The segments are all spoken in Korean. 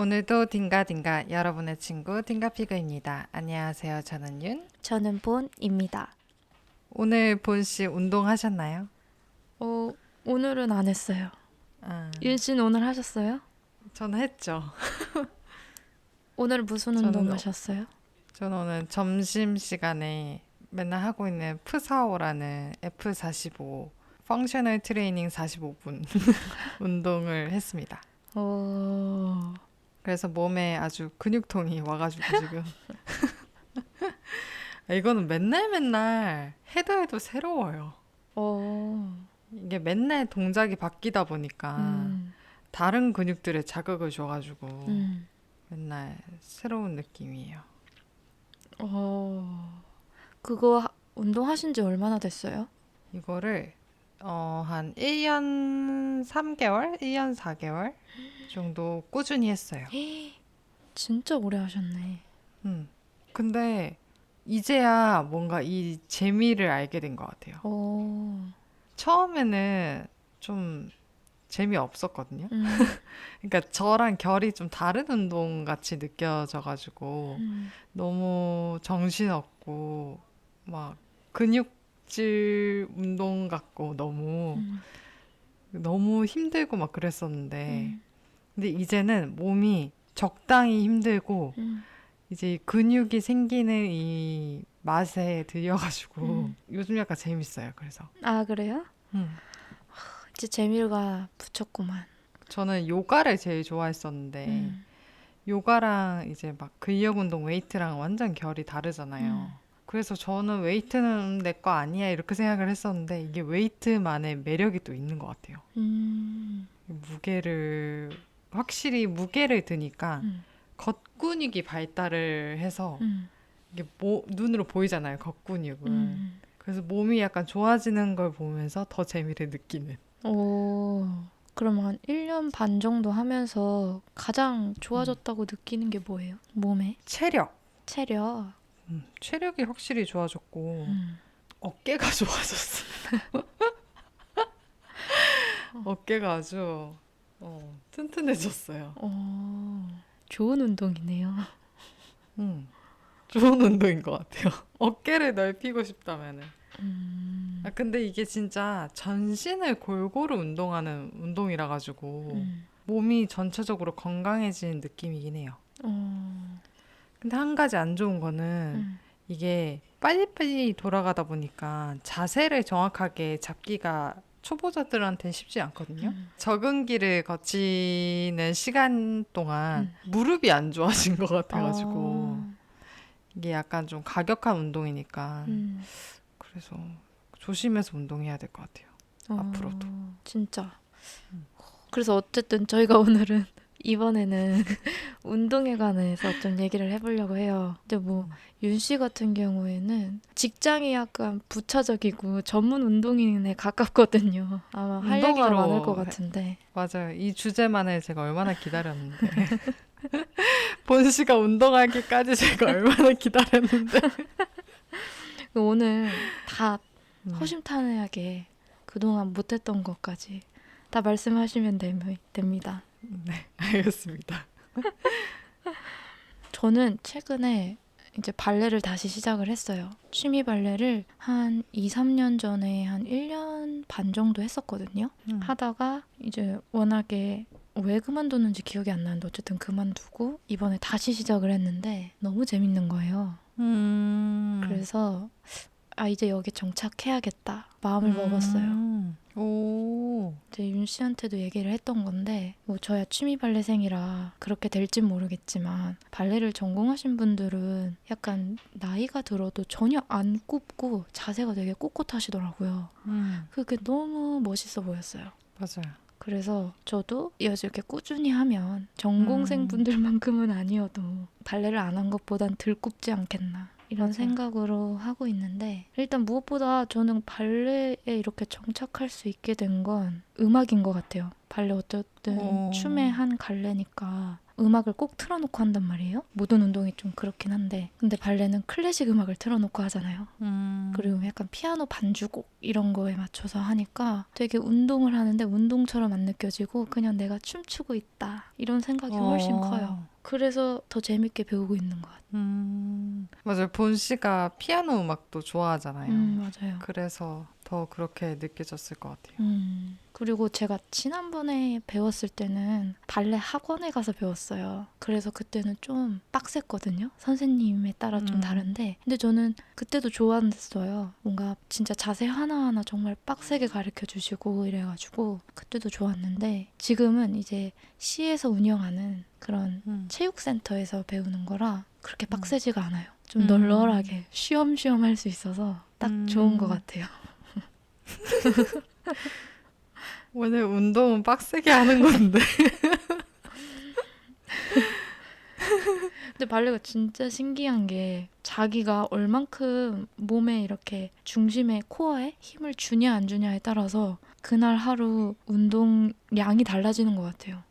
오늘도 딩가딩가 여러분의 친구 딩가피그입니다. 안녕하세요. 저는 윤. 저는 본입니다. 오늘 본씨 운동하셨나요? 어, 오늘은 안 했어요. 아, 윤 씨는 오늘 하셨어요? 저는 했죠. 오늘 무슨 운동 저는, 하셨어요? 저는 오늘 점심시간에 맨날 하고 있는 푸사오라는 F45 펑셔널 트레이닝 45분 운동을 했습니다. 어, 그래서 몸에 아주 근육통이 와가지고 지금 이거는 맨날 해도 해도 새로워요. 어, 이게 맨날 동작이 바뀌다 보니까 음, 다른 근육들에 자극을 줘가지고 음, 맨날 새로운 느낌이에요. 운동하신 지 얼마나 됐어요? 이거를 한 1년 3개월, 1년 4개월 정도 꾸준히 했어요. 진짜 오래 하셨네. 음. 근데 이제야 뭔가 이 재미를 알게 된 것 같아요. 어, 처음에는 좀 재미없었거든요. 음, 그러니까 저랑 결이 좀 다른 운동 같이 느껴져가지고 음, 너무 정신없고 막 근육질 운동 같고 음, 너무 힘들고 막 그랬었는데 음, 근데 이제는 몸이 적당히 힘들고 음, 이제 이 근육이 생기는 이 맛에 들여가지고 음. 요즘 약간 재밌어요. 그래서 아, 그래요? 음. 이제 재미가 붙였구만. 저는 요가를 제일 좋아했었는데 음, 요가랑 이제 막 근력 운동 웨이트랑 완전 결이 다르잖아요. 음, 그래서 저는 웨이트는 내 거 아니야 이렇게 생각을 했었는데 이게 웨이트만의 매력이 또 있는 것 같아요. 음, 무게를 확실히 무게를 드니까 음, 겉근육이 발달을 해서 음, 이게 눈으로 보이잖아요. 겉근육은. 음. 그래서 몸이 약간 좋아지는 걸 보면서 더 재미를 느끼는. 오, 그럼 한 1년 반 정도 하면서 가장 음. 좋아졌다고 느끼는 게 뭐예요? 몸에? 체력. 체력. 체력이 확실히 좋아졌고 음. 어깨가 좋아졌어. 어깨가 아주 튼튼해졌어요. 좋은 운동이네요. 음, 좋은 운동인 것 같아요. 어깨를 넓히고 싶다면은. 아, 근데 이게 진짜 전신을 골고루 운동하는 운동이라 가지고 음. 몸이 전체적으로 건강해지는 느낌이긴 해요. 어, 근데 한 가지 안 좋은 거는 음. 이게 빨리빨리 돌아가다 보니까 자세를 정확하게 잡기가 초보자들한테는 쉽지 않거든요. 적응기를 거치는 시간 동안 음. 무릎이 안 좋아진 것 같아가지고 어, 이게 약간 좀 가격한 운동이니까 음. 그래서 조심해서 운동해야 될 것 같아요. 앞으로도. 진짜. 그래서 어쨌든 저희가 오늘은 이번에는 운동에 관해서 좀 얘기를 해보려고 해요. 근데 뭐, 윤 씨 같은 경우에는 직장이 약간 부차적이고 전문 운동인에 가깝거든요. 아마 할 얘기가 많을 것 같은데. 맞아요. 이 주제만을 제가 얼마나 기다렸는데. 본 씨가 운동하기까지 제가 얼마나 기다렸는데. 오늘 다 음, 허심탄회하게 그동안 못했던 것까지 다 말씀하시면 됩니다. 알겠습니다. 저는 최근에 이제 발레를 다시 시작을 했어요. 취미 발레를 한 2, 3년 전에 한 1년 반 정도 했었거든요. 음, 하다가 이제 워낙에 왜 그만뒀는지 기억이 안 나는데 어쨌든 그만두고 이번에 다시 시작을 했는데 너무 재밌는 거예요. 음, 그래서 이제 여기 정착해야겠다 마음을 먹었어요. 오, 이제 윤 씨한테도 얘기를 했던 건데 뭐 저야 취미 발레생이라 그렇게 될진 모르겠지만 발레를 전공하신 분들은 약간 나이가 들어도 전혀 안 굽고 자세가 되게 꼿꼿하시더라고요. 그게 너무 멋있어 보였어요. 맞아요. 그래서 저도 이렇게 꾸준히 하면 음, 전공생분들만큼은 아니어도 발레를 안 한 것보단 덜 굽지 않겠나 이런 맞아요. 생각으로 하고 있는데 일단 무엇보다 저는 발레에 이렇게 정착할 수 있게 된 건 음악인 것 같아요. 발레 어쨌든 오, 춤의 한 갈래니까 음악을 꼭 틀어놓고 한단 말이에요. 모든 운동이 좀 그렇긴 한데 근데 발레는 클래식 음악을 틀어놓고 하잖아요. 그리고 약간 피아노 반주곡 이런 거에 맞춰서 하니까 되게 운동을 하는데 운동처럼 안 느껴지고 그냥 내가 춤추고 있다 이런 생각이 훨씬 커요. 그래서 더 재밌게 배우고 있는 것 같아요. 맞아요. 본 씨가 피아노 음악도 좋아하잖아요. 맞아요. 그래서 더 그렇게 느껴졌을 것 같아요. 그리고 제가 지난번에 배웠을 때는 발레 학원에 가서 배웠어요. 그래서 그때는 좀 빡셌거든요. 선생님에 따라 좀 다른데. 근데 저는 그때도 좋았어요. 뭔가 진짜 자세 하나하나 정말 빡세게 가르쳐 주시고 이래가지고 그때도 좋았는데 지금은 이제 시에서 운영하는 그런 체육센터에서 배우는 거라 그렇게 빡세지가 않아요. 좀 널널하게 쉬엄쉬엄 할 수 있어서 딱 좋은 것 같아요. 오늘 운동은 빡세게 하는 건데. 근데 발레가 진짜 신기한 게 자기가 얼만큼 몸에 이렇게 중심에 코어에 힘을 주냐 안 주냐에 따라서 그날 하루 운동량이 달라지는 것 같아요.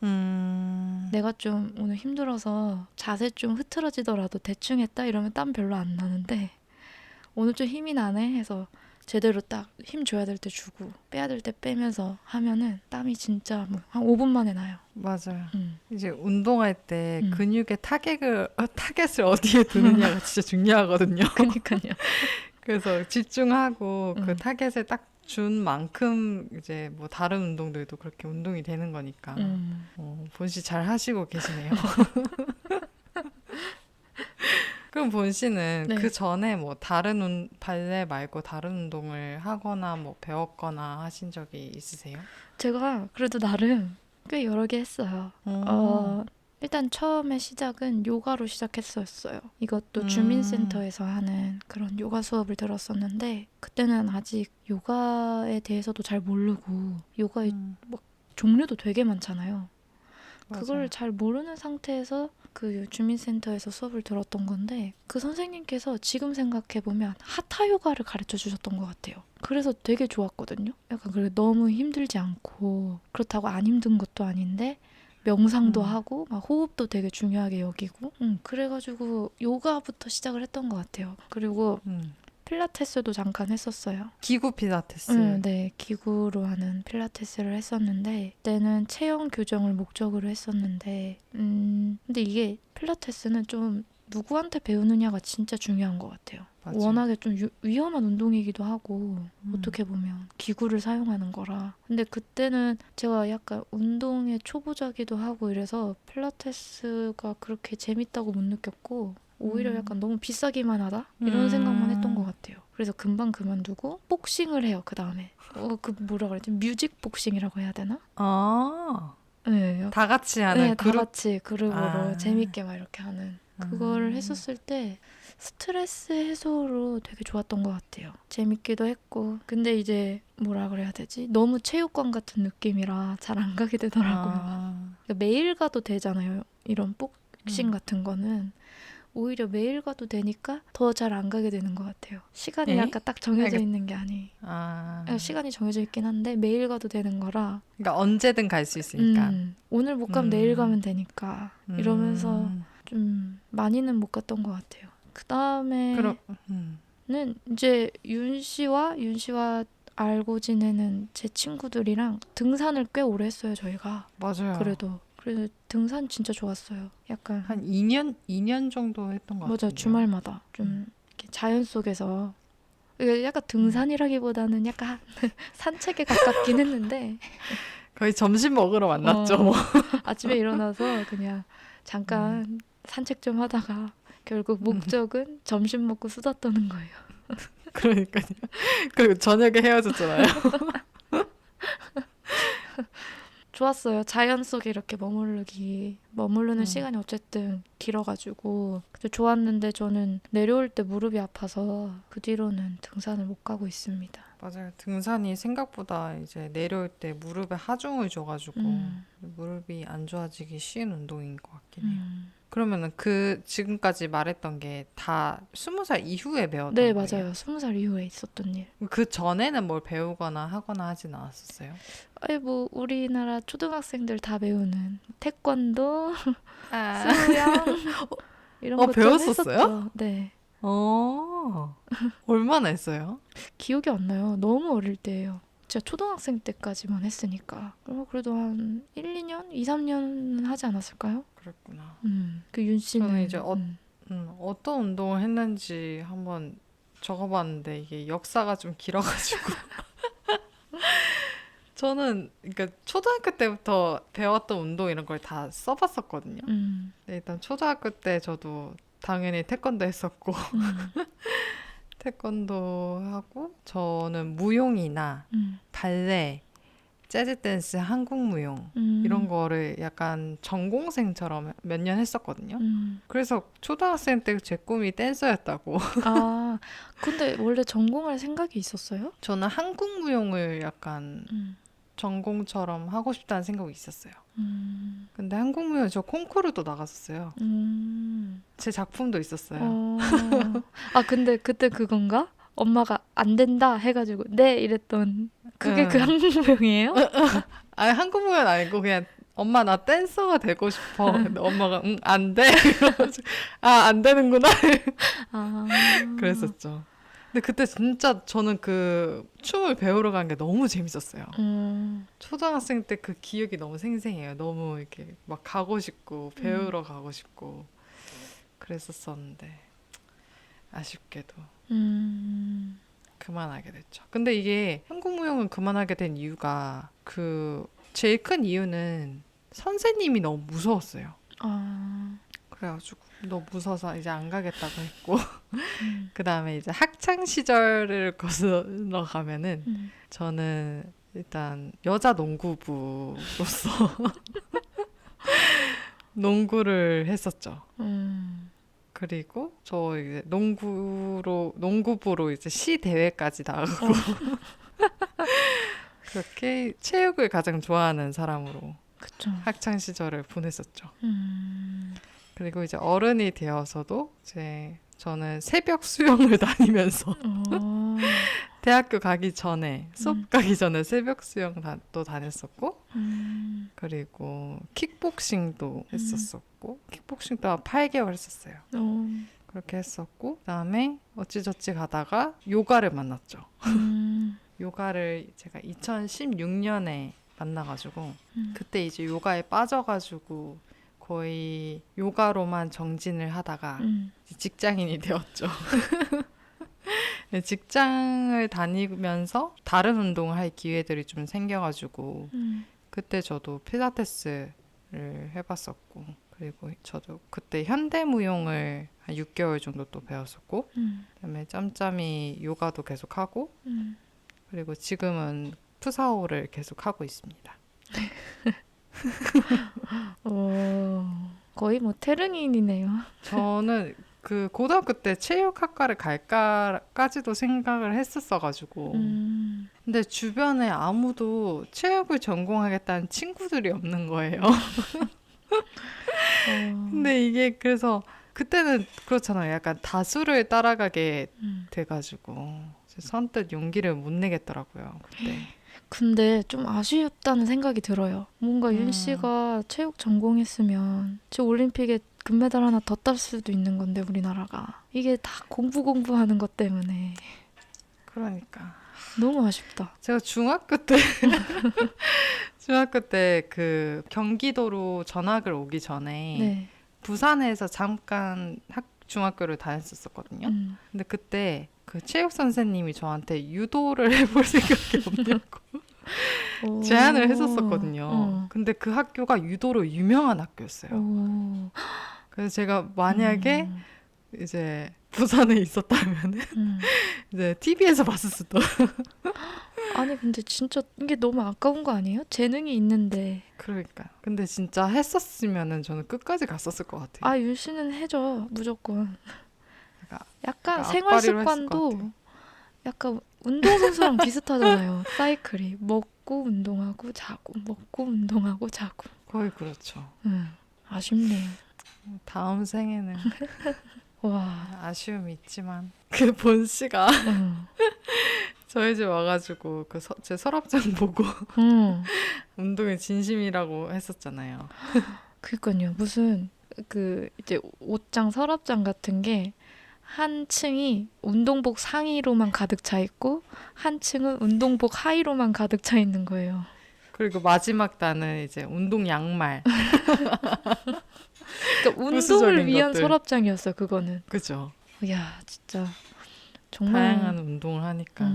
내가 좀 오늘 힘들어서 자세 좀 흐트러지더라도 대충 했다 이러면 땀 별로 안 나는데 오늘 좀 힘이 나네 해서 제대로 딱 힘 줘야 될 때 주고 빼야 될 때 빼면서 하면은 땀이 진짜 뭐 한 5분 만에 나요. 맞아요. 이제 운동할 때 음. 근육의 타겟을 어디에 두느냐가 진짜 중요하거든요. 그니까요. 그래서 집중하고 그 음. 타겟을 딱 준 만큼 이제 뭐 다른 운동들도 그렇게 운동이 되는 거니까 본씨 잘 하시고 계시네요. 그럼 본 씨는 네. 그 전에 뭐 다른 발레 말고 다른 운동을 하거나 뭐 배웠거나 하신 적이 있으세요? 제가 그래도 나름 꽤 여러 개 했어요. 일단 처음에 시작은 요가로 시작했었어요. 이것도 주민센터에서 하는 그런 요가 수업을 들었었는데 그때는 아직 요가에 대해서도 잘 모르고 요가의 막 종류도 되게 많잖아요. 그걸 맞아요. 잘 모르는 상태에서 그 주민센터에서 수업을 들었던 건데 그 선생님께서 지금 생각해보면 하타 요가를 가르쳐 주셨던 것 같아요. 그래서 되게 좋았거든요. 약간 그리고 너무 힘들지 않고 그렇다고 안 힘든 것도 아닌데 명상도 하고 막 호흡도 되게 중요하게 여기고 그래가지고 요가부터 시작을 했던 것 같아요. 그리고 필라테스도 잠깐 했었어요. 기구 필라테스. 네, 기구로 하는 필라테스를 했었는데 그때는 체형 교정을 목적으로 했었는데 근데 이게 필라테스는 좀 누구한테 배우느냐가 진짜 중요한 것 같아요. 맞아요. 워낙에 좀 위험한 운동이기도 하고 어떻게 보면 기구를 사용하는 거라. 근데 그때는 제가 약간 운동의 초보자기도 하고 이래서 필라테스가 그렇게 재밌다고 못 느꼈고 오히려 약간 너무 비싸기만 하다? 이런 생각만 했던 것 같아요. 그래서 금방 그만두고 복싱을 해요, 그 다음에. 그 뭐라 그러지? 뮤직 복싱이라고 해야 되나? 아, 네, 다 같이 하는 네, 다 그룹. 같이 그룹으로 아. 재밌게 막 이렇게 하는 그거를 했었을 때 스트레스 해소로 되게 좋았던 것 같아요. 재밌기도 했고 근데 이제 뭐라 그래야 되지? 너무 체육관 같은 느낌이라 잘 안 가게 되더라고요. 그러니까 매일 가도 되잖아요. 이런 복싱 같은 거는. 오히려 매일 가도 되니까 더 잘 안 가게 되는 것 같아요. 시간이 에? 약간 딱 정해져 있는 게 아니. 아. 시간이 정해져 있긴 한데 매일 가도 되는 거라. 그러니까 언제든 갈 수 있으니까. 오늘 못 가면 내일 가면 되니까 이러면서 좀 많이는 못 갔던 것 같아요. 그 다음에는 이제 윤 씨와 알고 지내는 제 친구들이랑 등산을 꽤 오래 했어요, 저희가. 맞아요. 그래도 등산 진짜 좋았어요. 약간 한 2년 정도 했던 것 같아요. 맞아, 주말마다 좀 이렇게 자연 속에서 이게 약간 등산이라기보다는 약간 산책에 가깝긴 했는데 거의 점심 먹으러 만났죠. 뭐. 아침에 일어나서 그냥 잠깐 산책 좀 하다가 결국 목적은 점심 먹고 수다 떠는 거예요. 그러니까요. 그리고 저녁에 헤어졌잖아요. 좋았어요. 자연 속에 이렇게 머무르는 시간이 어쨌든 길어가지고 좋았는데 저는 내려올 때 무릎이 아파서 그 뒤로는 등산을 못 가고 있습니다. 맞아요. 등산이 생각보다 이제 내려올 때 무릎에 하중을 줘가지고 무릎이 안 좋아지기 쉬운 운동인 것 같긴 해요. 그러면은 그 지금까지 말했던 게 다 20살 이후에 배웠던 네, 거예요? 맞아요. 20살 이후에 있었던 일. 그 전에는 뭘 배우거나 하거나 하진 않았었어요? 아니 뭐 우리나라 초등학생들 다 배우는 태권도, 아, 수영 이런 거 좀 배웠었어요? 했었죠. 네. 얼마나 했어요? 기억이 안 나요. 너무 어릴 때예요. 제가 초등학생 때까지만 했으니까. 그래도 한 1, 2년? 2, 3년 하지 않았을까요? 그랬구나. 그 윤 씨는 저는 이제 어떤 운동을 했는지 한번 적어봤는데 이게 역사가 좀 길어가지고 저는 그러니까 초등학교 때부터 배웠던 운동 이런 걸 다 써봤었거든요. 네, 일단 초등학교 때 저도 당연히 태권도 했었고 태권도 하고 저는 무용이나 발레, 재즈 댄스, 한국 무용 이런 거를 약간 전공생처럼 몇 년 했었거든요. 그래서 초등학생 때 제 꿈이 댄서였다고. 아, 근데 원래 전공할 생각이 있었어요? 저는 한국 무용을 약간 음, 전공처럼 하고 싶다는 생각이 있었어요. 음, 근데 한국 무용 저 콩쿠르도 나갔었어요. 음. 제 작품도 있었어요. 어. 아, 근데 그때 그건가? 엄마가 안 된다 해가지고 네 이랬던 그게 그 응. 한국무용이에요? 아니 한국 무용 아니고 그냥 엄마 나 댄서가 되고 싶어. 근데 엄마가 응, 안 돼. 이래가지고 안 되는구나. 아, 그랬었죠. 근데 그때 진짜 저는 그 춤을 배우러 간 게 너무 재밌었어요. 초등학생 때 그 기억이 너무 생생해요. 너무 이렇게 막 가고 싶고 배우러 가고 싶고 그랬었었는데 아쉽게도 음, 그만하게 됐죠. 근데 이게 한국 무용은 그만하게 된 이유가 그 제일 큰 이유는 선생님이 너무 무서웠어요. 아, 그래가지고 너무 무서워서 이제 안 가겠다고 했고 그 다음에 이제 학창 시절을 거슬러 가면은 저는 일단 여자 농구부로서 농구를 했었죠. 그리고 저 이제 농구부로 이제 시 대회까지 나가고 그렇게 체육을 가장 좋아하는 사람으로 그쵸. 학창 시절을 보냈었죠. 음, 그리고 이제 어른이 되어서도 이제 저는 새벽 수영을 다니면서 어, 대학교 가기 전에 수업 가기 전에 새벽 수영 또 다녔었고 그리고 킥복싱도 했었었고 킥복싱도 한 8개월 했었어요. 어, 그렇게 했었고 그다음에 어찌저찌 가다가 요가를 만났죠. 요가를 제가 2016년에 만나가지고 그때 이제 요가에 빠져가지고 거의 요가로만 정진을 하다가 직장인이 되었죠. 네, 직장을 다니면서 다른 운동을 할 기회들이 좀 생겨가지고 그때 저도 필라테스를 해봤었고 그리고 저도 그때 현대무용을 한 6개월 정도 또 배웠었고 그다음에 짬짬이 요가도 계속 하고 그리고 지금은 푸사오를 계속 하고 있습니다. 거의 뭐 테르닌이네요. 저는 그 고등학교 때 체육학과를 갈까까지도 생각을 했었어가지고 근데 주변에 아무도 체육을 전공하겠다는 친구들이 없는 거예요. 근데 이게 그래서 그때는 그렇잖아요. 약간 다수를 따라가게 돼가지고 선뜻 용기를 못 내겠더라고요. 그때. 근데 좀 아쉬웠다는 생각이 들어요. 뭔가 윤 씨가 체육 전공했으면 저 올림픽에 금메달 하나 더 땄을 수도 있는 건데 우리나라가 이게 다 공부하는 것 때문에 그러니까 너무 아쉽다. 제가 중학교 때 그 경기도로 전학을 오기 전에 네. 부산에서 잠깐 중학교를 다녔었거든요. 근데 그때 그 체육 선생님이 저한테 유도를 해볼 생각이 없냐고 제안을 했었었거든요. 근데 그 학교가 유도로 유명한 학교였어요. 그래서 제가 만약에 이제 부산에 있었다면은 이제 TV에서 봤을 수도. 아니 근데 진짜 이게 너무 아까운 거 아니에요? 재능이 있는데. 그러니까. 근데 진짜 했었으면은 저는 끝까지 갔었을 것 같아요. 아, 윤 씨는 해줘 무조건. 그러니까 약간 그러니까 생활 앞발이로 했을 것 습관도 같아요. 약간 운동선수랑 비슷하잖아요. 사이클이 먹고 운동하고 자고 먹고 운동하고 자고. 거의 그렇죠. 아쉽네요. 다음 생에는 와. 아쉬움이 있지만 그 본 씨가 응. 저희 집 와가지고 제 서랍장 보고 응. 운동에 진심이라고 했었잖아요. 그니까요. 무슨 그 이제 옷장 서랍장 같은 게 한 층이 운동복 상의로만 가득 차 있고 한 층은 운동복 하의로만 가득 차 있는 거예요. 그리고 마지막 단은 이제 운동 양말. 그러니까 운동을 부수적인 위한 것들. 서랍장이었어요. 그거는. 그죠. 이야 진짜 정말. 다양한 운동을 하니까.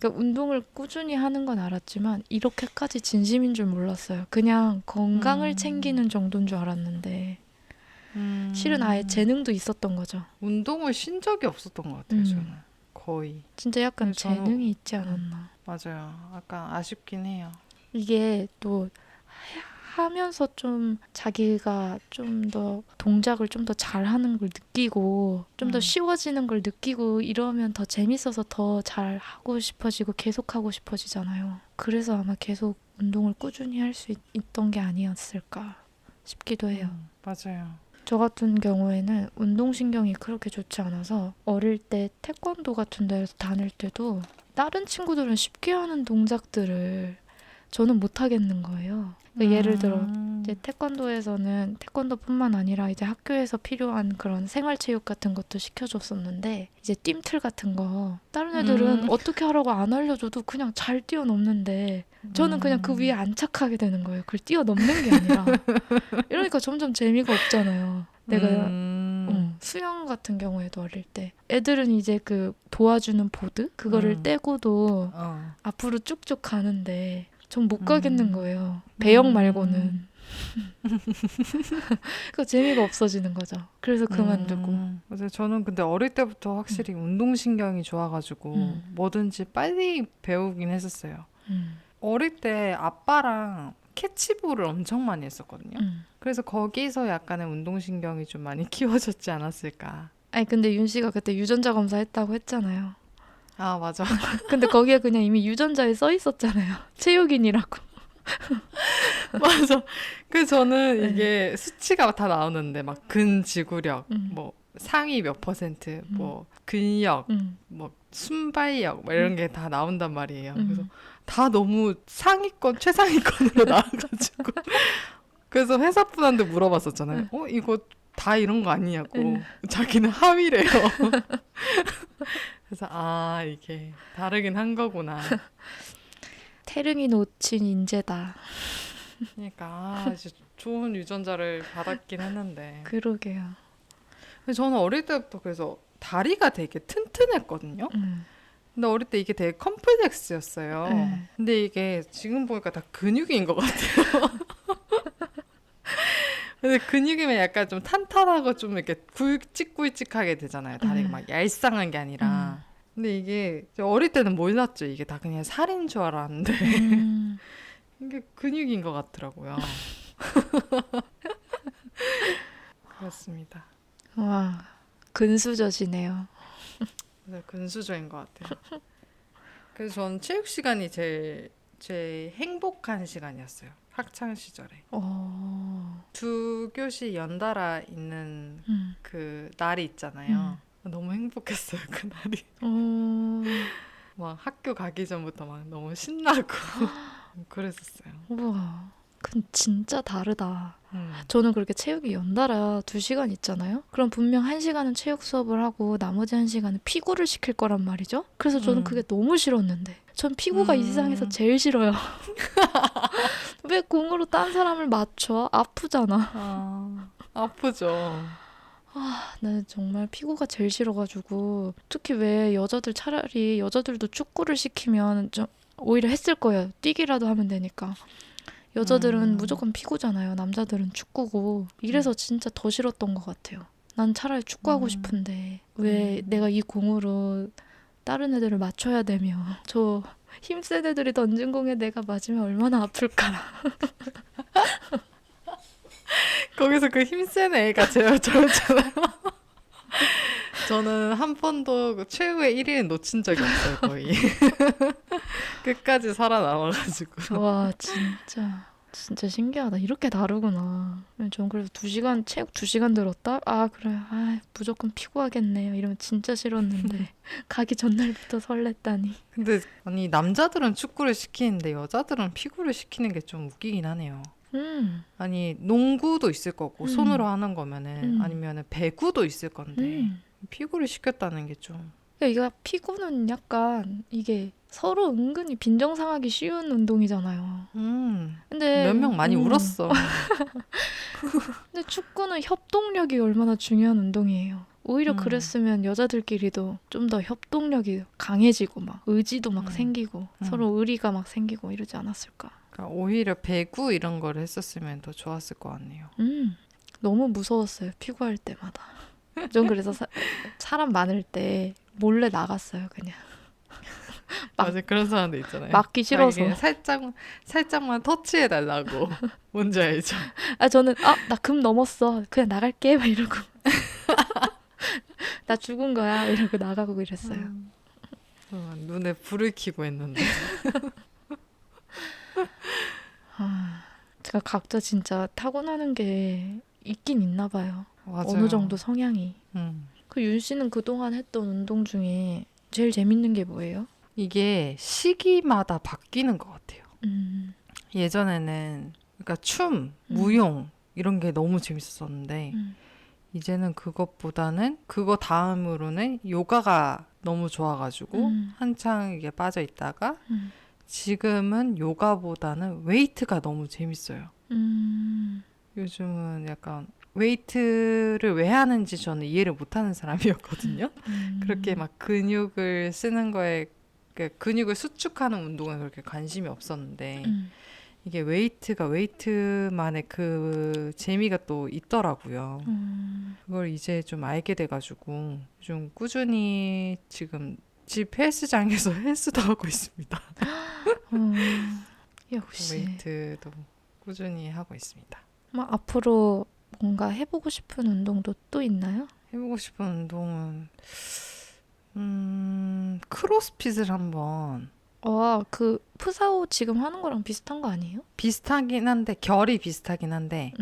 그러니까 운동을 꾸준히 하는 건 알았지만 이렇게까지 진심인 줄 몰랐어요. 그냥 건강을 챙기는 정도인 줄 알았는데 실은 아예 재능도 있었던 거죠. 운동을 쉰 적이 없었던 것 같아요. 저는 거의. 진짜 약간 근데 저는 재능이 있지 않았나. 맞아요. 약간 아쉽긴 해요. 이게 또 하면서 좀 자기가 좀 더 동작을 좀 더 잘하는 걸 느끼고 좀 더 쉬워지는 걸 느끼고 이러면 더 재밌어서 더 잘하고 싶어지고 계속하고 싶어지잖아요. 그래서 아마 계속 운동을 꾸준히 할 수 있던 게 아니었을까 싶기도 해요. 맞아요. 저 같은 경우에는 운동신경이 그렇게 좋지 않아서 어릴 때 태권도 같은 데서 다닐 때도 다른 친구들은 쉽게 하는 동작들을 저는 못 하겠는 거예요. 그러니까 예를 들어 이제 태권도에서는 태권도뿐만 아니라 이제 학교에서 필요한 그런 생활체육 같은 것도 시켜줬었는데 이제 뜀틀 같은 거 다른 애들은 어떻게 하라고 안 알려줘도 그냥 잘 뛰어넘는데 저는 그냥 그 위에 안착하게 되는 거예요. 그걸 뛰어넘는 게 아니라 이러니까 점점 재미가 없잖아요. 내가 수영 같은 경우에도 어릴 때 애들은 이제 그 도와주는 보드 그거를 떼고도 앞으로 쭉쭉 가는데 전 못 가겠는 거예요. 배영 말고는. 그 재미가 없어지는 거죠. 그래서 그만두고. 맞아요. 저는 근데 어릴 때부터 확실히 운동신경이 좋아가지고 뭐든지 빨리 배우긴 했었어요. 어릴 때 아빠랑 캐치볼을 엄청 많이 했었거든요. 그래서 거기서 약간의 운동신경이 좀 많이 키워졌지 않았을까. 아니 근데 윤 씨가 그때 유전자 검사했다고 했잖아요. 아 맞아. 근데 거기에 그냥 이미 유전자에 써 있었잖아요. 체육인이라고. 맞아. 그래서 저는 이게 수치가 다 나오는데 막 근지구력, 뭐 상위 몇 %, 뭐 근력, 뭐 순발력 뭐 이런 게 다 나온단 말이에요. 그래서 다 너무 상위권, 최상위권으로 나와가지고 그래서 회사분한테 물어봤었잖아요. 이거 다 이런 거 아니냐고. 자기는 하위래요. 그래서 아 이게 다르긴 한 거구나. 태릉이 놓친 인재다. 그러니까 아, 이제 좋은 유전자를 받았긴 했는데. 그러게요. 근데 저는 어릴 때부터 그래서 다리가 되게 튼튼했거든요. 근데 어릴 때 이게 되게 컴플렉스였어요. 근데 이게 지금 보니까 다 근육인 것 같아요. 근데 근육이면 약간 좀 탄탄하고 좀 이렇게 굵직굵직하게 되잖아요. 다리가 막 얄쌍한 게 아니라. 근데 이게 어릴 때는 몰랐죠. 이게 다 그냥 살인 줄 알았는데 이게 근육인 것 같더라고요. 그렇습니다. 와, 근수저시네요. 네, 근수저인 것 같아요. 그래서 저는 체육 시간이 제일 행복한 시간이었어요. 학창 시절에. 두 교시 연달아 있는 그 날이 있잖아요. 너무 행복했어요, 그 날이. 막 학교 가기 전부터 막 너무 신나고 그랬었어요. 우와, 그건 진짜 다르다. 저는 그렇게 체육이 연달아 2시간 있잖아요. 그럼 분명 1시간은 체육 수업을 하고 나머지 1시간은 피구를 시킬 거란 말이죠. 그래서 저는 그게 너무 싫었는데 전 피구가 이 세상에서 제일 싫어요. 왜 공으로 딴 사람을 맞춰? 아프잖아. 아프죠. 나는 정말 피구가 제일 싫어가지고 특히 왜 차라리 여자들도 축구를 시키면 좀 오히려 했을 거예요. 뛰기라도 하면 되니까. 여자들은 무조건 피구잖아요. 남자들은 축구고. 이래서 진짜 더 싫었던 것 같아요. 난 차라리 축구하고 싶은데 왜 내가 이 공으로 다른 애들을 맞춰야 되며 저 힘센 애들이 던진 공에 내가 맞으면 얼마나 아플까. 거기서 그 힘센 애가 저였잖아요. 저는 한 번도 그 최후의 1위는 놓친 적이 없어요, 거의. 끝까지 살아남아가지고. 와, 진짜 신기하다. 이렇게 다르구나. 전 그래서 2시간, 책 2시간 들었다? 아, 그래. 아, 무조건 피고하겠네요. 이러면 진짜 싫었는데. 가기 전날부터 설렜다니. 근데 아니 남자들은 축구를 시키는데 여자들은 피구를 시키는 게 좀 웃기긴 하네요. 아니 농구도 있을 거고 손으로 하는 거면은 아니면은 배구도 있을 건데 피구를 시켰다는 게 좀. 이거 피구는 약간 이게 서로 은근히 빈정상하기 쉬운 운동이잖아요. 근데 몇 명 많이 울었어. 근데 축구는 협동력이 얼마나 중요한 운동이에요. 오히려 그랬으면 여자들끼리도 좀 더 협동력이 강해지고 막 의지도 막 생기고 서로 의리가 막 생기고 이러지 않았을까. 그러니까 오히려 배구 이런 거를 했었으면 더 좋았을 것 같네요. 너무 무서웠어요. 피구할 때마다. 전 그래서 사람 많을 때 몰래 나갔어요. 그냥. 맞아, 그런 사람들 있잖아요. 맞기 싫어서. 그냥 살짝만 터치해 달라고. 뭔지 알죠? 아, 저는 나 금 넘었어. 그냥 나갈게. 막 이러고. 나 죽은 거야. 이러고 나가고 이랬어요. 눈에 불을 켜고 했는데. 제가 각자 진짜 타고나는 게 있긴 있나 봐요. 맞아요. 어느 정도 성향이. 그 윤 씨는 그동안 했던 운동 중에 제일 재밌는 게 뭐예요? 이게 시기마다 바뀌는 것 같아요. 예전에는 그러니까 춤, 무용 이런 게 너무 재밌었었는데 이제는 그것보다는 그거 다음으로는 요가가 너무 좋아가지고 한창 이게 빠져 있다가 지금은 요가보다는 웨이트가 너무 재밌어요. 요즘은 약간 웨이트를 왜 하는지 저는 이해를 못하는 사람이었거든요. 그렇게 막 근육을 쓰는 거에 근육을 수축하는 운동에 그렇게 관심이 없었는데 이게 웨이트만의 그 재미가 또 있더라고요. 그걸 이제 좀 알게 돼가지고 좀 꾸준히 지금 집 헬스장에서 헬스도 하고 있습니다. 역시. 웨이트도 꾸준히 하고 있습니다. 앞으로 뭔가 해보고 싶은 운동도 또 있나요? 해보고 싶은 운동은 크로스핏을 한번 그 푸사오 지금 하는 거랑 비슷한 거 아니에요? 비슷하긴 한데 결이 비슷하긴 한데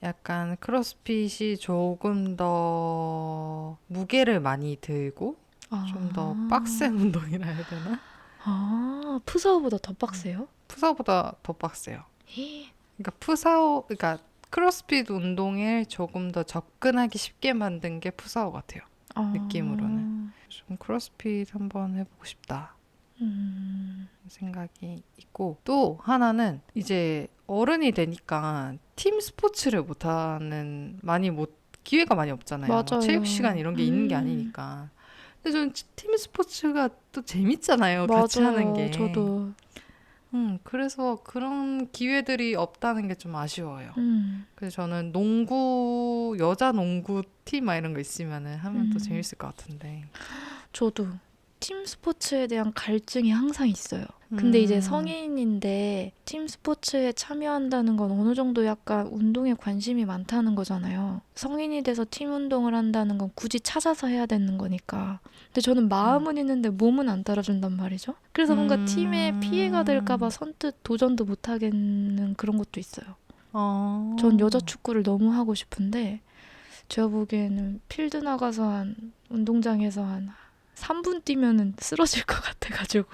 약간 크로스핏이 조금 더 무게를 많이 들고 좀 더 빡센 운동이라 해야 되나? 푸사오보다 더 빡세요? 푸사오보다 더 빡세요. 그러니까 크로스핏 운동에 조금 더 접근하기 쉽게 만든 게 푸사오 같아요. 느낌으로는. 좀 크로스핏 한번 해보고 싶다. 생각이 있고 또 하나는 이제 어른이 되니까 팀 스포츠를 기회가 많이 없잖아요. 맞아요. 체육 시간 이런 게 있는 게 아니니까. 근데 저는 팀 스포츠가 또 재밌잖아요. 같이 하는 게. 저도. 그래서 그런 기회들이 없다는 게 좀 아쉬워요. 그래서 저는 여자 농구 팀 이런 거 있으면은 하면 또 재밌을 것 같은데. 저도. 팀 스포츠에 대한 갈증이 항상 있어요. 근데 이제 성인인데 팀 스포츠에 참여한다는 건 어느 정도 약간 운동에 관심이 많다는 거잖아요. 성인이 돼서 팀 운동을 한다는 건 굳이 찾아서 해야 되는 거니까. 근데 저는 마음은 있는데 몸은 안 따라준단 말이죠. 그래서 뭔가 팀에 피해가 될까 봐 선뜻 도전도 못 하겠는 그런 것도 있어요. 전 여자 축구를 너무 하고 싶은데 제가 보기에는 필드 나가서 운동장에서 한 3분 뛰면은 쓰러질 것 같아가지고.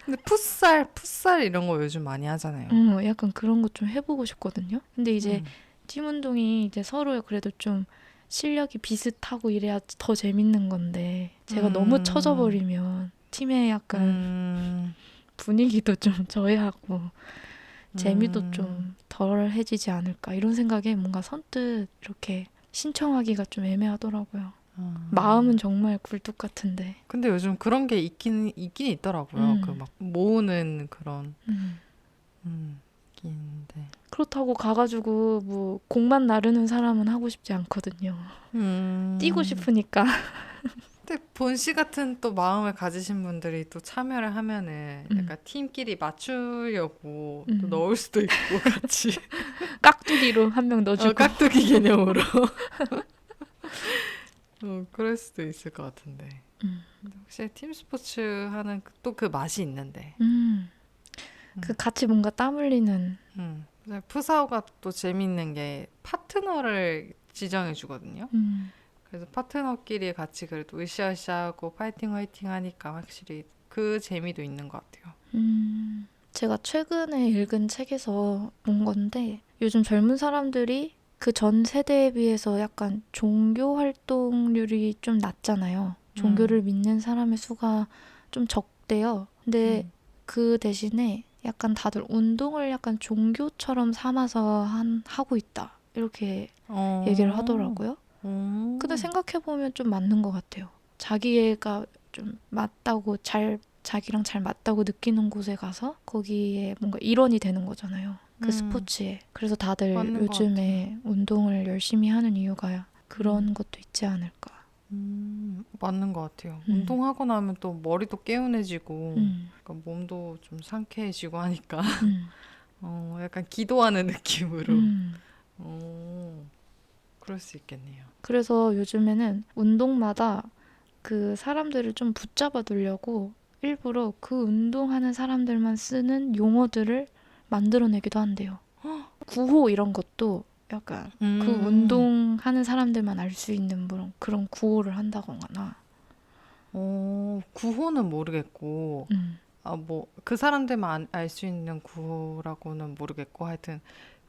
근데 풋살 이런 거 요즘 많이 하잖아요. 약간 그런 거 좀 해보고 싶거든요. 근데 이제 팀 운동이 이제 서로 그래도 좀 실력이 비슷하고 이래야 더 재밌는 건데 제가 너무 처져버리면 팀에 약간 분위기도 좀 저해하고 재미도 좀 덜해지지 않을까 이런 생각에 뭔가 선뜻 이렇게 신청하기가 좀 애매하더라고요. 마음은 정말 굴뚝 같은데. 근데 요즘 그런 게 있긴 있더라고요. 그 막 모으는 그런 있긴데. 그렇다고 가가지고 뭐 공만 나르는 사람은 하고 싶지 않거든요. 뛰고 싶으니까. 근데 본씨 같은 또 마음을 가지신 분들이 또 참여를 하면은 약간 팀끼리 맞추려고 또 넣을 수도 있고 같이 깍두기로 한 명 넣어주고. 깍두기 개념으로. 그럴 수도 있을 것 같은데. 근데 혹시 팀 스포츠 하는 또 그 맛이 있는데. 그 같이 뭔가 땀 흘리는. 근데 푸사오가 또 재밌는 게 파트너를 지정해 주거든요. 그래서 파트너끼리 같이 그래도 으쌰으쌰하고 파이팅 화이팅 하니까 확실히 그 재미도 있는 것 같아요. 제가 최근에 읽은 책에서 본 건데 요즘 젊은 사람들이 그 전 세대에 비해서 약간 종교 활동률이 좀 낮잖아요. 종교를 믿는 사람의 수가 좀 적대요. 근데 그 대신에 약간 다들 운동을 약간 종교처럼 삼아서 하고 있다. 이렇게 얘기를 하더라고요. 근데 생각해보면 좀 맞는 것 같아요. 자기애가 좀 맞다고 자기랑 잘 맞다고 느끼는 곳에 가서 거기에 뭔가 일원이 되는 거잖아요. 그 스포츠에. 그래서 다들 맞는 것 같아요. 요즘에 운동을 열심히 하는 이유가 그런 것도 있지 않을까. 맞는 것 같아요. 운동하고 나면 또 머리도 개운해지고 약간 몸도 좀 상쾌해지고 하니까 약간 기도하는 느낌으로 그럴 수 있겠네요. 그래서 요즘에는 운동마다 그 사람들을 좀 붙잡아 두려고 일부러 그 운동하는 사람들만 쓰는 용어들을 만들어내기도 한대요. 구호 이런 것도 약간 그 운동하는 사람들만 알 수 있는 그런 구호를 한다거나. 구호는 모르겠고 뭐 그 사람들만 알 수 있는 구호라고는 모르겠고 하여튼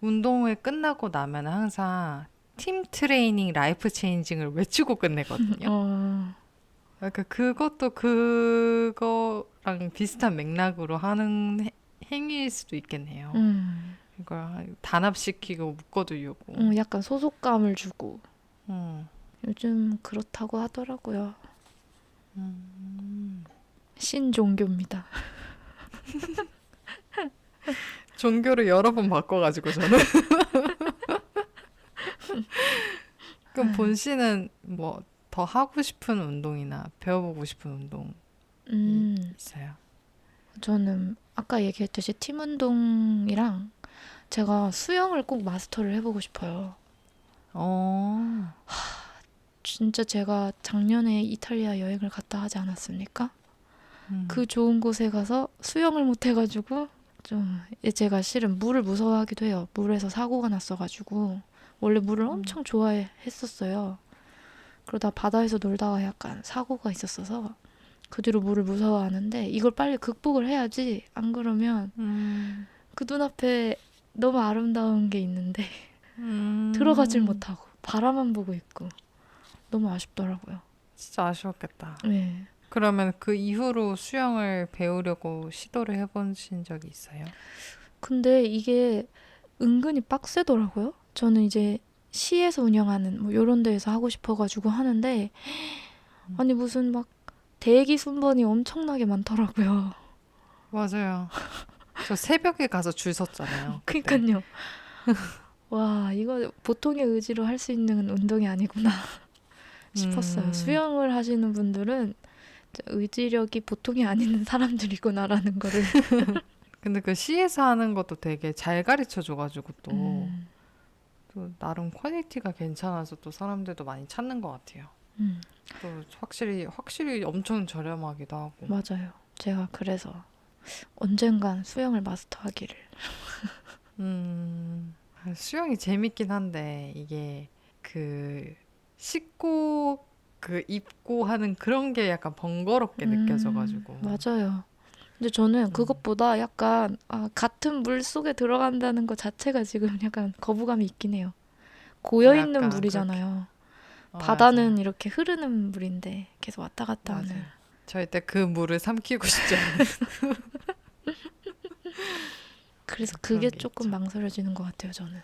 운동을 끝나고 나면 항상 팀 트레이닝 라이프 체인징을 외치고 끝내거든요. 그러니까 그것도 그거랑 비슷한 맥락으로 하는 행위일 수도 있겠네요. 이걸 단합시키고 묶어두려고. 약간 소속감을 주고. 음. 요즘 그렇다고 하더라고요. 신종교입니다. 종교를 여러 번 바꿔가지고 저는. 그럼 본 씨는 뭐 더 하고 싶은 운동이나 배워보고 싶은 운동이 있어요? 저는 아까 얘기했듯이 팀 운동이랑 제가 수영을 꼭 마스터를 해보고 싶어요. 진짜 제가 작년에 이탈리아 여행을 갔다 하지 않았습니까? 그 좋은 곳에 가서 수영을 못 해가지고 좀 제가 실은 물을 무서워하기도 해요. 물에서 사고가 났어가지고 원래 물을 엄청 좋아했었어요. 그러다 바다에서 놀다가 약간 사고가 있었어서 그 뒤로 물을 무서워하는데 이걸 빨리 극복을 해야지. 안 그러면 그 눈앞에 너무 아름다운 게 있는데 들어가질 못하고 바라만 보고 있고 너무 아쉽더라고요. 진짜 아쉬웠겠다. 네. 그러면 그 이후로 수영을 배우려고 시도를 해보신 적이 있어요? 근데 이게 은근히 빡세더라고요. 저는 이제 시에서 운영하는 뭐 이런 데에서 하고 싶어가지고 하는데 아니 무슨 막 대기 순번이 엄청나게 많더라고요. 맞아요. 저 새벽에 가서 줄 섰잖아요. 그때. 그러니까요. 와 이거 보통의 의지로 할 수 있는 운동이 아니구나 싶었어요. 수영을 하시는 분들은 의지력이 보통이 아닌 사람들이구나라는 거를. 근데 그 시에서 하는 것도 되게 잘 가르쳐 줘가지고 또 나름 퀄리티가 괜찮아서 또 사람들도 많이 찾는 것 같아요. 또 확실히 엄청 저렴하기도 하고. 맞아요. 제가 그래서 언젠간 수영을 마스터하기를. 수영이 재밌긴 한데 이게 그 씻고 그 입고 하는 그런 게 약간 번거롭게 느껴져가지고. 맞아요. 근데 저는 그것보다 약간 같은 물 속에 들어간다는 것 자체가 지금 약간 거부감이 있긴 해요. 고여있는 약간 물이잖아요. 그렇게. 바다는 맞아요. 이렇게 흐르는 물인데 계속 왔다 갔다 하는. 맞아요. 절대 그 물을 삼키고 싶지 않은 그래서 그런 그게 게 조금 있죠. 망설여지는 것 같아요, 저는.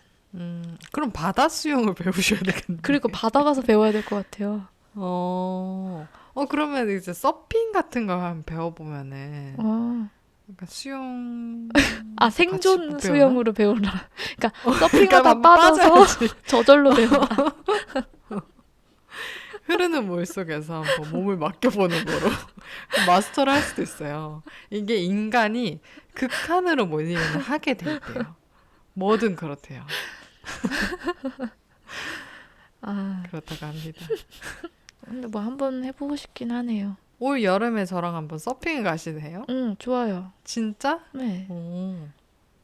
그럼 바다 수영을 배우셔야 되겠네. 그리고 바다 가서 배워야 될 것 같아요. 그러면 이제 서핑 같은 거 한번 배워보면은, 어. 그러니까 수영, 같이 생존 못 배우나? 수영으로 배우라. 그러니까 그러니까 서핑하다 한번 빠져서 빠져야지. 저절로 배운다. 흐르는 물 속에서 한번 몸을 맡겨보는 거로 마스터를 할 수도 있어요. 이게 인간이 극한으로 몰리면 하게 돼 있대요. 뭐든 그렇대요. 아, 그렇다고 합니다. 근데 뭐 한번 해보고 싶긴 하네요. 올 여름에 저랑 한번 서핑 가시네요? 응, 좋아요. 진짜? 네. 오,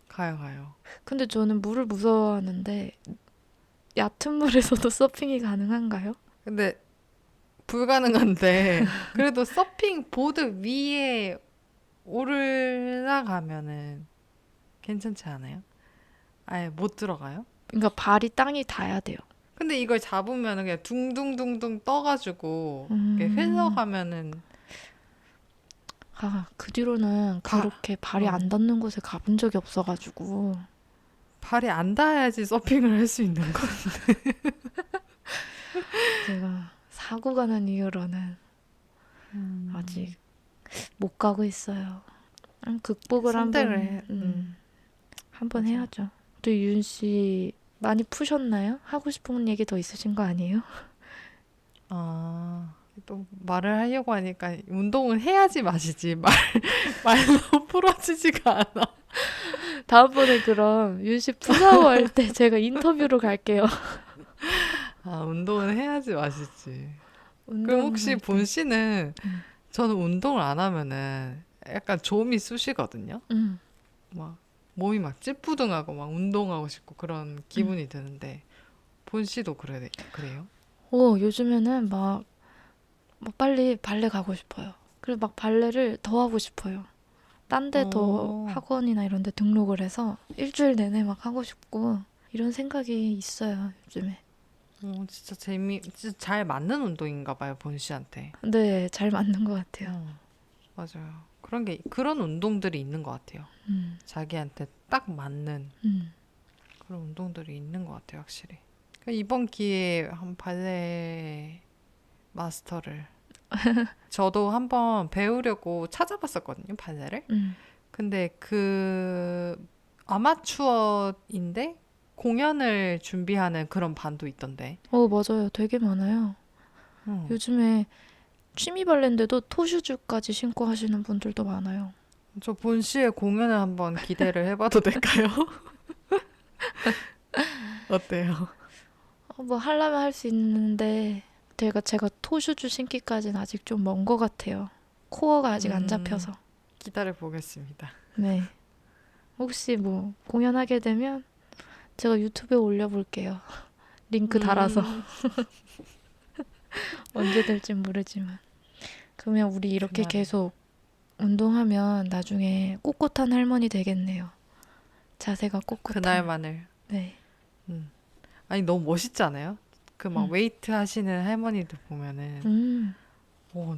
가요. 근데 저는 물을 무서워하는데 얕은 물에서도 서핑이 가능한가요? 근데 불가능한데 그래도 서핑 보드 위에 올라가면은 괜찮지 않아요? 아예 못 들어가요? 그러니까 발이 땅이 닿아야 돼요. 근데 이걸 잡으면 그냥 둥둥둥둥 떠가지고 이렇게 음, 흘러가면은 그 뒤로는 바, 그렇게 발이 어, 안 닿는 곳에 가본 적이 없어가지고 발이 안 닿아야지 서핑을 할 수 있는 거. 제가 사고가 난 이후로는 아직 못 가고 있어요. 극복을 선택을 한번 해. 한번 맞아. 해야죠. 또 윤 씨 많이 푸셨나요? 하고 싶은 얘기 더 있으신 거 아니에요? 아, 또 말을 하려고 하니까 운동은 해야지 마시지. 말로 풀어지지가 않아. 다음번에 그럼 윤 씨 푸사오 할 때 제가 인터뷰로 갈게요. 아, 운동은 해야지 마시지. 그럼 혹시 운동할 본 때. 씨는 음. 저는 운동을 안 하면은 약간 좀이 쑤시거든요. 음. 막 몸이 막 찌뿌둥하고 막 운동하고 싶고 그런 음. 기분이 드는데 본 씨도 그래요? 요즘에는 막 빨리 발레 가고 싶어요. 그리고 막 발레를 더 하고 싶어요. 딴 데 더 어, 학원이나 이런 데 등록을 해서 일주일 내내 막 하고 싶고 이런 생각이 있어요, 요즘에. 진짜 진짜 잘 맞는 운동인가 봐요, 본 씨한테. 네, 잘 맞는 것 같아요. 맞아요. 그런 운동들이 있는 것 같아요. 음. 자기한테 딱 맞는 음. 그런 운동들이 있는 것 같아요, 확실히. 이번 기회에 한 발레 마스터를 저도 한번 배우려고 찾아봤었거든요, 발레를. 음. 근데 그 아마추어인데 공연을 준비하는 그런 반도 있던데. 맞아요. 되게 많아요. 음. 요즘에 취미 발레인데도 토슈즈까지 신고 하시는 분들도 많아요. 저 본 씨의 공연을 한번 기대를 해봐도 될까요? 어때요? 뭐 하려면 할 수 있는데 제가 토슈즈 신기까지는 아직 좀 먼 것 같아요. 코어가 아직 안 잡혀서. 기다려 보겠습니다. 네. 혹시 뭐 공연하게 되면 제가 유튜브에 올려볼게요. 링크 달아서. 음, 언제 될진 모르지만. 그러면 우리 이렇게 그날에. 계속 운동하면 나중에 꼿꼿한 할머니 되겠네요. 자세가 꼿꼿한. 그날만을. 네. 음. 아니, 너무 멋있지 않아요? 그 막 음. 웨이트 하시는 할머니들 보면은, 음.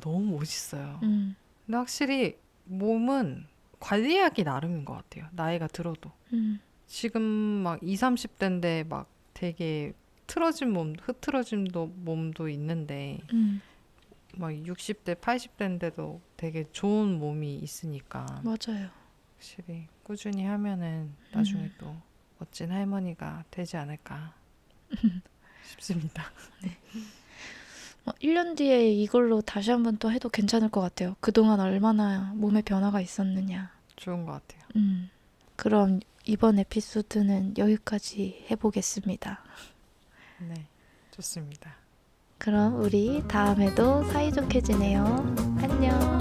너무 멋있어요. 음. 근데 확실히 몸은 관리하기 나름인 것 같아요. 나이가 들어도. 음. 지금 막 20, 30대인데 막 되게 흐트러진 몸도 있는데, 음. 막 60대, 80대인데도 되게 좋은 몸이 있으니까, 맞아요. 확실히 꾸준히 하면은 나중에 음. 또 멋진 할머니가 되지 않을까 싶습니다. 1년 뒤에 이걸로 다시 한번 또 해도 괜찮을 것 같아요. 그동안 얼마나 몸에 변화가 있었느냐. 좋은 것 같아요. 그럼 이번 에피소드는 여기까지 해보겠습니다. 네, 좋습니다. 그럼 우리 다음에도 사이좋게 지내요. 안녕.